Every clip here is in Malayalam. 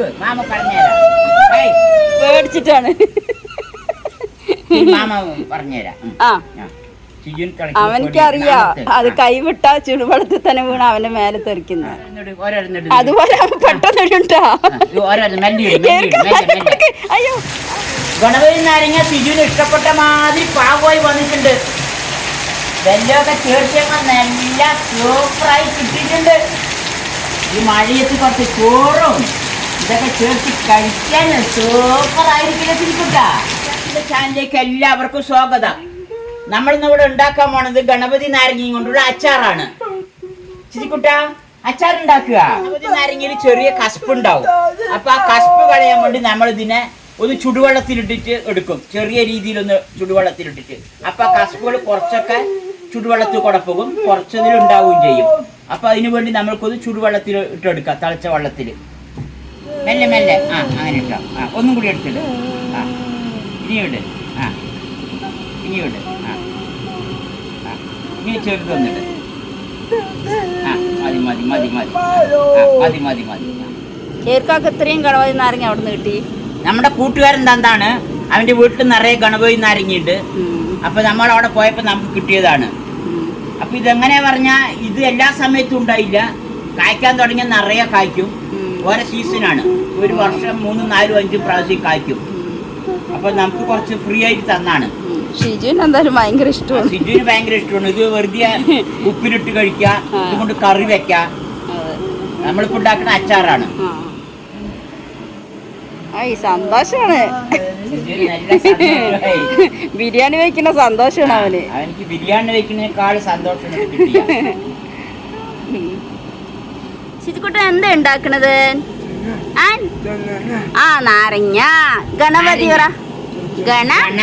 നോക്ക് മാമ പറഞ്ഞുതരാം. പേടിച്ചിട്ടാണ് മാമ പറഞ്ഞുതരാം. അവനിക്കറിയാം അത് കൈവിട്ടാ ചുടുവെള്ളത്തിൽ തന്നെ വീണ് അവന്റെ മേലെ തെറിക്കുന്നത്. അതുപോലെ അവൻ പെട്ടെന്നിട്ടാ. അയ്യോ ഗണപതി നാരങ്ങ സിജുവിന് ഇഷ്ടപ്പെട്ട മാതിരി പാകമായി വന്നിട്ടുണ്ട്. വെല്ലമൊക്കെ ചേർച്ചയൊക്കെ നല്ല സൂപ്പറായി കിട്ടിയിട്ടുണ്ട്. ഈ മഴയത്ത് കുറച്ച് ചോറും ഇതൊക്കെ ചേർത്ത് കഴിക്കാൻ സൂപ്പറായിരിക്കില്ല തിരിക്കുട്ടാ. ചാനലിലേക്ക് എല്ലാവർക്കും സ്വാഗതം. നമ്മളിന്ന് ഇവിടെ ഉണ്ടാക്കാൻ പോണത് ഗണപതി നാരങ്ങയും കൊണ്ടുള്ള അച്ചാറാണ്. ചിരിക്കുട്ട അച്ചാർ ഉണ്ടാക്കുക. ഗണപതി നാരങ്ങയിൽ ചെറിയ കസ്പുണ്ടാവും. അപ്പൊ ആ കസ്പ് കളയാൻ വേണ്ടി നമ്മളിതിനെ ഒന്ന് ചുടുവെള്ളത്തിലിട്ടിട്ട് എടുക്കും. ചെറിയ രീതിയിലൊന്ന് ചുടുവെള്ളത്തിലിട്ടിട്ട്. അപ്പൊ കസ്പുകൾ കുറച്ചൊക്കെ ചുടുവെള്ളത്തിൽ കൂടെ പോകും, കുറച്ചതിൽ ഉണ്ടാവുകയും ചെയ്യും. അപ്പൊ അതിനു വേണ്ടി നമ്മൾക്കൊന്ന് ചുടുവെള്ളത്തിൽ ഇട്ടെടുക്കാം, തിളച്ച വെള്ളത്തിൽ. മെല്ലെ മെല്ലെ അങ്ങനെ ഇട്ടോ. ഒന്നും കൂടി എടുത്തിട്ട് ഇനിയുണ്ട്. ഇനിയുണ്ട്. ഇനി ചെറുത് വന്നിട്ട് മതി മതി മതി മതി മതി മതി മതി. ചേർക്കാക്ക് ഇത്രയും ഗണപതി നാരങ്ങ അവിടെ നിന്ന് കിട്ടി. നമ്മുടെ കൂട്ടുകാരൻ എന്താണ്, അവന്റെ വീട്ടിൽ നിറയെ ഗണപതി നാരങ്ങയുണ്ട്. അപ്പൊ നമ്മൾ അവിടെ പോയപ്പോ നമുക്ക് കിട്ടിയതാണ്. അപ്പൊ ഇതെങ്ങനെ പറഞ്ഞാ ഇത് എല്ലാ സമയത്തും ഉണ്ടായില്ല. കായ്ക്കാൻ തുടങ്ങിയ നിറയെ കായ്ക്കും. ഓരോ സീസണാണ്. ഒരു വർഷം 3, 4, 5 പ്രാവശ്യം കായ്ക്കും. അപ്പൊ നമുക്ക് കുറച്ച് ഫ്രീ ആയിട്ട് തന്നാണ്. ഷിജുവിന് എന്തായാലും ഭയങ്കര ഇഷ്ടമാണ്. ഷിജുവിന് ഭയങ്കര ഇഷ്ടമാണ്. ഇത് വെറുതെ ഉപ്പിലിട്ട് കഴിക്കാം, ഇതുകൊണ്ട് കറി വെക്കാം. നമ്മളിപ്പോ ഉണ്ടാക്കുന്ന അച്ചാറാണ്. സന്തോഷാണ്. ബിരിയാണി വെക്കുന്ന സന്തോഷമാണ് അവന്. അവനിക്ക് ബിരിയാണി വെക്കുന്നതിനേക്കാൾ സന്തോഷം. ശിജുക്കുട്ടൻ എന്താ ഉണ്ടാക്കണത്? നാരങ്ങ ഗണപതി പറ. ഗണപതി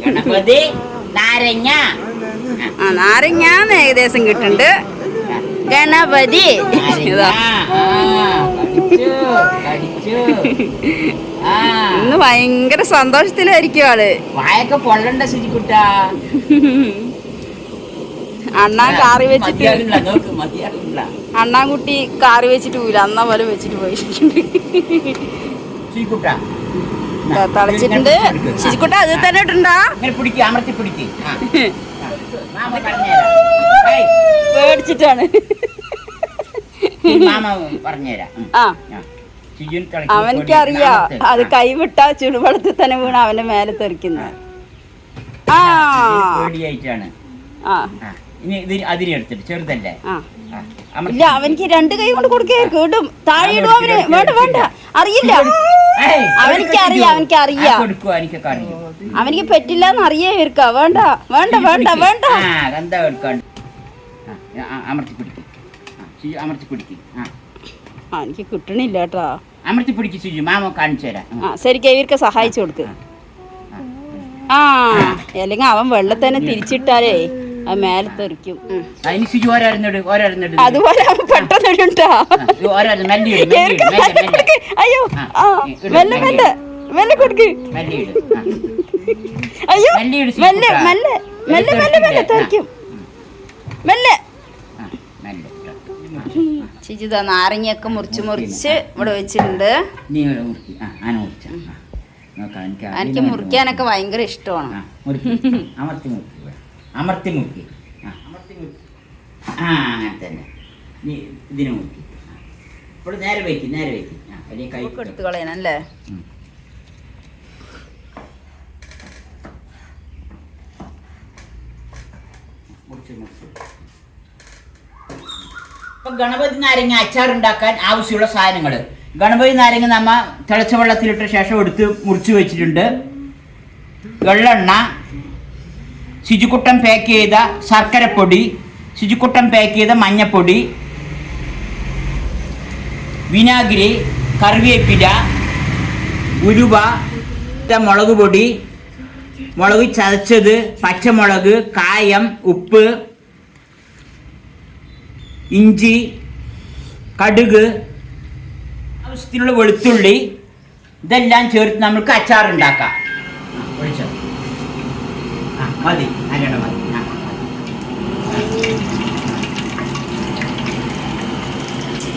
ഗണപതി നാരങ്ങ. നാരങ്ങാന്ന് ഏകദേശം കിട്ടുന്നുണ്ട്. ഗണപതി ഇന്ന് ഭയങ്കര സന്തോഷത്തിലായിരിക്കും ആള്. വായൊക്കെ പൊള്ളണ്ട ശുചിക്കുട്ട. അണ്ണാൻ കാറി വെച്ചിട്ട് അണ്ണാൻകുട്ടി കാറി വെച്ചിട്ട് പോയില്ല, അന്ന പോലെ വെച്ചിട്ട് പോയിട്ടുണ്ട്. തളച്ചിട്ടുണ്ട്. ശിശുക്കുട്ട അത് തന്നെ ഇട്ടുണ്ടാ. പേടിച്ചിട്ടാണ്. അവനിക്കറിയാം അത് കൈവിട്ടാ ചുടുവെള്ളത്തിൽ തന്നെ വീണ് അവന്റെ മേലെ തെറിക്കുന്നത്. ചെറുതല്ലേ? ഇല്ല, അവനിക്ക് 2 കൈ കൊണ്ട് കൊടുക്കേ കേടും. താഴെ ഇടും അവന്. വേണ്ട വേണ്ട, അറിയില്ല. അവനിക്കറിയാം. അവനിക്ക് പറ്റില്ലെന്ന് അറിയേ ഇരിക്ക. വേണ്ട വേണ്ട വേണ്ട വേണ്ട. എനിക്ക് കിട്ടണില്ല കേട്ടോ. ശരിക്കും ഇവർക്ക് സഹായിച്ചു കൊടുക്ക്. അല്ലെങ്കിൽ അവൻ വെള്ളത്തന്നെ തിരിച്ചിട്ടാലേ അത് മേലെ തെറിക്കും. അതുപോലെ അവൻ പെട്ടെന്നിട്ടാ. അയ്യോ മെല്ലെ മെല്ലെ മെല്ലെ കൊടുക്ക്. അയ്യോ മെല്ലെ മെല്ലെ മെല്ലെ മെല്ലെ മെല്ലെ തെറിക്കും. മെല്ലെ. ശിജിത നാരങ്ങയൊക്കെ മുറിച്ച് ഇവിടെ വെച്ചിട്ടുണ്ട്. എനിക്ക് മുറിക്കാനൊക്കെ ഭയങ്കര ഇഷ്ടമാണ്. അങ്ങനെ തന്നെ ഇതിനെ മുക്കി. ഇപ്പോൾ നേരെ വയ്ക്കും, നേരെ വയ്ക്കും. എടുത്ത് കളയണല്ലേ? ഇപ്പൊ ഗണപതി നാരങ്ങ അച്ചാർ ഉണ്ടാക്കാൻ ആവശ്യമുള്ള സാധനങ്ങൾ. ഗണപതി നാരങ്ങ നമ്മ തിളച്ച വെള്ളത്തിലിട്ട ശേഷം എടുത്ത് മുറിച്ച് വെച്ചിട്ടുണ്ട്. വെള്ളെണ്ണ, ശുചിക്കുട്ടൻ പാക്ക് ചെയ്ത ശർക്കരപ്പൊടി, ശുചിക്കുട്ടൻ പാക്ക് ചെയ്ത മഞ്ഞപ്പൊടി, വിനാഗിരി, കറിവേപ്പില, ഉലുവ, മുളക് പൊടി, മുളക് ചതച്ചത്, പച്ചമുളക്, കായം, ഉപ്പ്, ഇഞ്ചി, കടുക്, ആവശ്യത്തിനുള്ള വെളുത്തുള്ളി, ഇതെല്ലാം ചേർത്ത് നമുക്ക് അച്ചാറുണ്ടാക്കാം. മതി, അല്ലട മതി.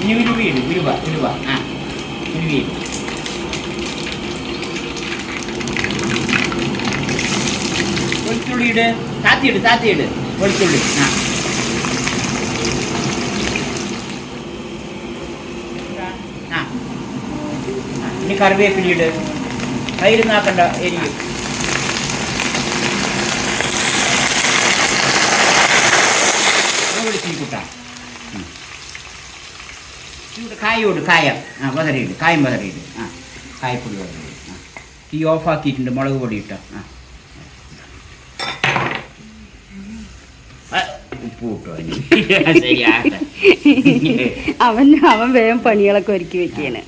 ഇനി ഉരുവിയിട്, ഉരുവ ആ ഉരുവിയിട്. വെളുത്തുള്ളി ഇട്, താത്തിയിട് വെളുത്തുള്ളി. ഇനി കറിവേപ്പില ഇട്, കയ്യിരുന്നാക്കണ്ട എരിയും. വിളിച്ചിരിക്കൂട്ടാ കായം വതറിയിട്, കായം വതറിയിട്. കായപ്പൊടി വതറിയിട്. തീ ഓഫാക്കിയിട്ടുണ്ട്, മുളക് പൊടി ഇട്ടോ. ഉപ്പ് കിട്ടോ ശരിയാട്ടെ. അവൻ വേഗം പണികളൊക്കെ ഒരുക്കി വെക്കാണ്.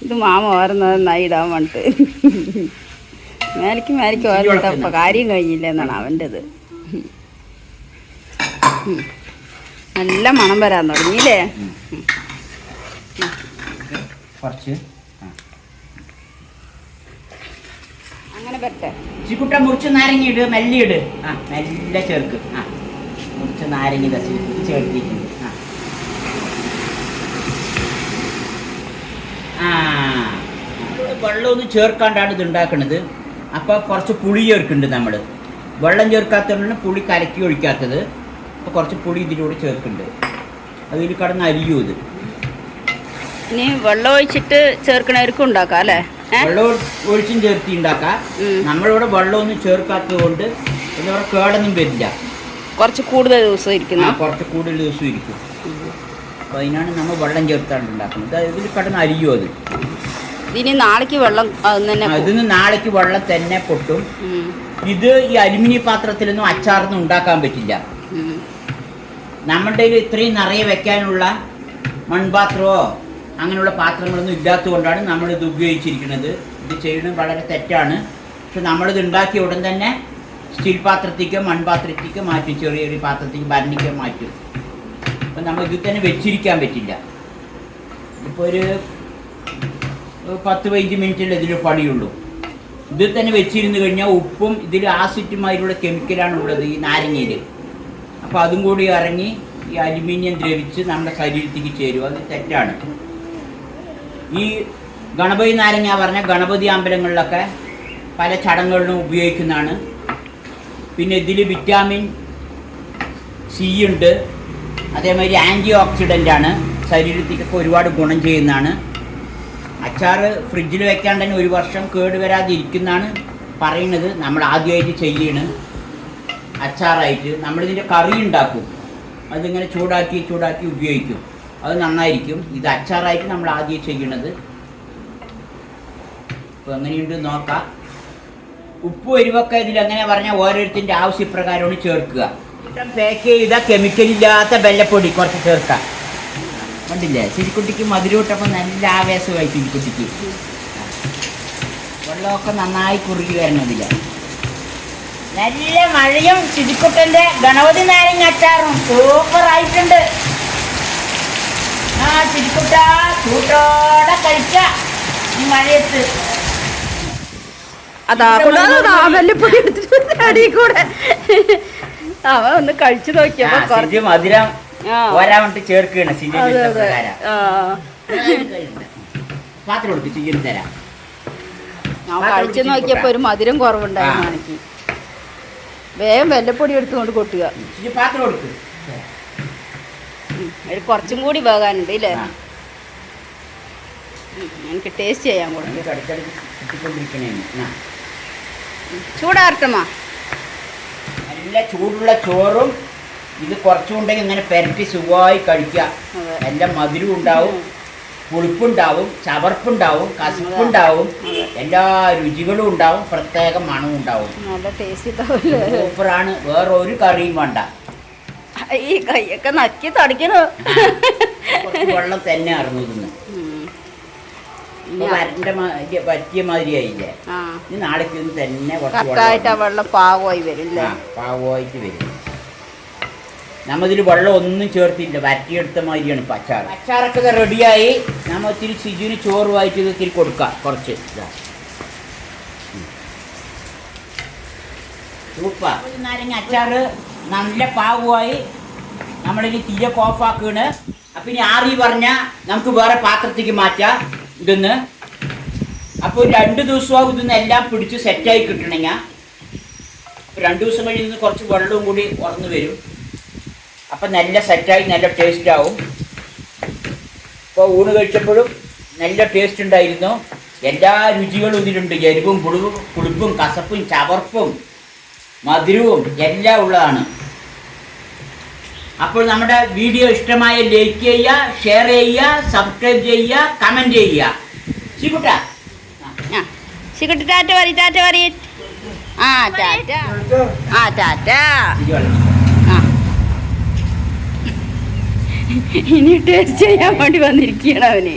ഇത് മാമ ഓരോന്നത് നന്നായി ഇടാൻ വേണ്ടിട്ട് മേലേക്ക് ഓരോട്ടപ്പ കാര്യം കഴിഞ്ഞില്ല എന്നാണ് അവൻ്റെത്. നല്ല മണം വരാൻ തുടങ്ങിയില്ലേ? കുറച്ച് അങ്ങനെ പറ്റേ ചിക്കുട്ട മുറിച്ച് നാരങ്ങ ഇട്, മെല്ലെ ഇട്. മെല്ലെ ചേർക്ക്. മുറിച്ച് നാരങ്ങ ചേർത്തിട്ടുണ്ട്. വെള്ളമൊന്നും ചേർക്കാണ്ടാണ് ഇത് ഉണ്ടാക്കുന്നത്. അപ്പോൾ കുറച്ച് പുളി ചേർക്കുന്നുണ്ട് നമ്മൾ. വെള്ളം ചേർക്കാത്തതുകൊണ്ടാണ് പുളി കലക്കി ഒഴിക്കാത്തത്. അപ്പോൾ കുറച്ച് പുളി ഇതിലൂടെ ചേർക്കുന്നുണ്ട്. അതിൽ കടന്ന് അരിയും ഇത്. ഇനി വെള്ളം ഒഴിച്ചിട്ട് ചേർക്കണവർക്കും ഉണ്ടാക്കാം അല്ലേ? വെള്ളം ഒഴിച്ചും ചേർത്തി ഉണ്ടാക്കാം. നമ്മളിവിടെ വെള്ളമൊന്നും ചേർക്കാത്തത് കൊണ്ട് ഇതിവിടെ കേടൊന്നും വരില്ല. കുറച്ച് കൂടുതൽ ദിവസം ഇരിക്കുന്നു. കുറച്ച് കൂടുതൽ ദിവസം ഇരിക്കും. അപ്പോൾ അതിനാണ് നമ്മൾ വെള്ളം ചേർത്താണ്ട് ഉണ്ടാക്കുന്നത്. ഇതിൽ കടന്ന് അരിയും അത്. ഇനി നാളേക്ക് വെള്ളം ഇതിന് നാളേക്ക് വെള്ളം തന്നെ പൊട്ടും. ഇത് ഈ അലുമിനിയം പാത്രത്തിലൊന്നും അച്ചാറൊന്നും ഉണ്ടാക്കാൻ പറ്റില്ല. നമ്മുടെ ഇത്രയും നിറയെ വെക്കാനുള്ള മൺപാത്രമോ അങ്ങനെയുള്ള പാത്രങ്ങളൊന്നും ഇല്ലാത്തത് കൊണ്ടാണ് നമ്മളിത് ഉപയോഗിച്ചിരിക്കുന്നത്. ഇത് ചെയ്യുന്നത് വളരെ തെറ്റാണ്. പക്ഷെ നമ്മളിത് ഉണ്ടാക്കിയ ഉടൻ തന്നെ സ്റ്റീൽ പാത്രത്തേക്കോ മൺപാത്രത്തേക്കോ മാറ്റും, ചെറിയൊരു പാത്രത്തേക്ക് ഭരണിക്കോ മാറ്റും. അപ്പം നമ്മൾ ഇതിൽ തന്നെ വെച്ചിരിക്കാൻ പറ്റില്ല. ഇപ്പോൾ ഒരു 10-15 മിനിറ്റല്ലേ ഇതിൽ പണിയുള്ളൂ. ഇതിൽ തന്നെ വെച്ചിരുന്ന് കഴിഞ്ഞാൽ ഉപ്പും ഇതിൽ ആസിഡുമായിട്ടുള്ള കെമിക്കലാണ് ഉള്ളത് ഈ നാരങ്ങയിൽ. അപ്പോൾ അതും കൂടി ഇറങ്ങി ഈ അലുമിനിയം ദ്രവിച്ച് നമ്മുടെ ശരീരത്തേക്ക് ചേരും. അത് തെറ്റാണ്. ഈ ഗണപതി നാരങ്ങ പറഞ്ഞ ഗണപതി അമ്പലങ്ങളിലൊക്കെ പല ചടങ്ങുകളിലും ഉപയോഗിക്കുന്നതാണ്. പിന്നെ ഇതിൽ വിറ്റാമിൻ സി ഉണ്ട്. അതേമാതിരി ആൻറ്റി ഓക്സിഡൻ്റാണ്, ശരീരത്തേക്കൊക്കെ ഒരുപാട് ഗുണം ചെയ്യുന്നതാണ്. അച്ചാർ ഫ്രിഡ്ജിൽ വെക്കാൻ തന്നെ 1 വർഷം കേട് വരാതിരിക്കുന്നതാണ് പറയുന്നത്. നമ്മൾ ആദ്യമായിട്ട് ചെയ്യണ് അച്ചാറായിട്ട്. നമ്മളിതിൻ്റെ കറി ഉണ്ടാക്കും, അതിങ്ങനെ ചൂടാക്കി ഉപയോഗിക്കും. അത് നന്നായിരിക്കും. ഇത് അച്ചാറായിട്ട് നമ്മൾ ആദ്യം ചെയ്യണത്. അപ്പോൾ എങ്ങനെയുണ്ട് നോക്കാം. ഉപ്പ് എരിവൊക്കെ ഇതിലെങ്ങനെ പറഞ്ഞാൽ ഓരോരുത്തരുടെ ആവശ്യപ്രകാരമാണ് ചേർക്കുക. പാക്ക് ചെയ്ത കെമിക്കലില്ലാത്ത വെല്ലപ്പൊടി കുറച്ച് ചേർക്കാം. കണ്ടില്ലേ, ചിരിക്കുട്ടിക്ക് മധുരൂട്ടപ്പം നല്ല ആവേശമായി. ചിരിക്കുട്ടിക്ക് വെള്ളമൊക്കെ നന്നായി കുറുകി വരണതില്ല. നല്ല മഴയും ചിരിക്കുട്ടൻ്റെ ഗണപതി നാരങ്ങ അച്ചാറും സൂപ്പറായിട്ടുണ്ട്. ചിരിക്കുട്ട ചൂട്ടോടെ കഴിക്ക ഈ മഴയത്ത്. വെല്ലപ്പൊടി എടുത്തിട്ട് കൂടെ അവ ഒന്ന് കഴിച്ചു നോക്കിയപ്പോ മധുരം വരാൻ വേണ്ടി ചേർക്കുകയാണ്. പാത്രം കൊടുത്ത് ചിരി തരാം. കഴിച്ചു നോക്കിയപ്പോ ഒരു മധുരം കുറവുണ്ടായിരുന്നു എനിക്ക്. വേഗം വെല്ലപ്പൊടി എടുത്തുകൊണ്ട് കൊട്ടുക. പാത്രം കൊടുക്ക്. കുറച്ചും കൂടി വേകാനുണ്ട് ഇല്ലേ? എനിക്ക് ടേസ്റ്റ് ചെയ്യാൻ കൊടുക്കും. ചൂടാർട്ടമാ നല്ല ചൂടുള്ള ചോറും ഇത് കുറച്ചുകൊണ്ടെങ്കിൽ ഇങ്ങനെ പെരട്ടി സുഖമായി കഴിക്കുക. നല്ല മധുരം ഉണ്ടാവും, പുളിപ്പുണ്ടാവും, ചവർപ്പുണ്ടാവും, കസപ്പുണ്ടാവും, എല്ലാ രുചികളും ഉണ്ടാവും, പ്രത്യേക മണവും ഉണ്ടാവും. നല്ല ടേസ്റ്റ് ഉണ്ടാവില്ലേ? സൂപ്പറാണ്. വേറെ ഒരു കറിയും വേണ്ട. ഈ കൈയൊക്കെ നക്കി തടിക്കണോ? വെള്ളം തന്നെ അറിഞ്ഞിരുന്നു. പറ്റിയ മാതിരിയായില്ലേ? ഇനി നാളേക്ക് തന്നെ വെള്ളം പാകമായി വരും. പാകമായിട്ട് വരും. നമ്മതിൽ വെള്ളം ഒന്നും ചേർത്തില്ല, വരട്ടിയെടുത്ത മാതിരിയാണ് ഇപ്പം അച്ചാർ. അച്ചാറൊക്കെ റെഡിയായി. നമ്മൾ ഇത്തിരി സിജുവിന് ചോറുമായിട്ട് ഇത് ഇത്തിരി കൊടുക്കാം. കുറച്ച് സൂപ്പർ നാരങ്ങ അച്ചാർ നല്ല പാകമായി. നമ്മളിനി തീയൊക്കെ ഓഫാക്കാണ്. അപ്പം ഇനി ആറി പറഞ്ഞാൽ നമുക്ക് വേറെ പാത്രത്തേക്ക് മാറ്റാം ഇതൊന്ന്. അപ്പോൾ 2 ദിവസമാകും ഇതൊന്ന് എല്ലാം പിടിച്ച് സെറ്റായി കിട്ടണമെങ്കിൽ. അപ്പോൾ 2 ദിവസം കഴിഞ്ഞ് നിന്ന് കുറച്ച് വെള്ളവും കൂടി ഉറന്നു വരും. അപ്പം നല്ല സെറ്റായി നല്ല ടേസ്റ്റ് ആവും. ഇപ്പോൾ ഊണ് കഴിച്ചപ്പോഴും നല്ല ടേസ്റ്റ് ഉണ്ടായിരുന്നു. എല്ലാ രുചികളും ഇതിലുണ്ട്. എരിവും പുളിപ്പും കസപ്പും ചവർപ്പും മധുരവും എല്ലാം ഉള്ളതാണ്. അപ്പോൾ നമ്മുടെ വീഡിയോ ഇഷ്ടമായ ലൈക്ക് ചെയ്യുക, ഷെയർ ചെയ്യുക, സബ്സ്ക്രൈബ് ചെയ്യുക, കമൻറ്റ് ചെയ്യുക. ശിക്കുട്ടാ ശിക്കുട്ടി ടാറ്റ പറ. ആ ടാറ്റ. ആ ടാറ്റ. ആ ഇനി ടേസ്റ്റ് ചെയ്യാൻ വേണ്ടി വന്നിരിക്കുകയാണ് അവന്.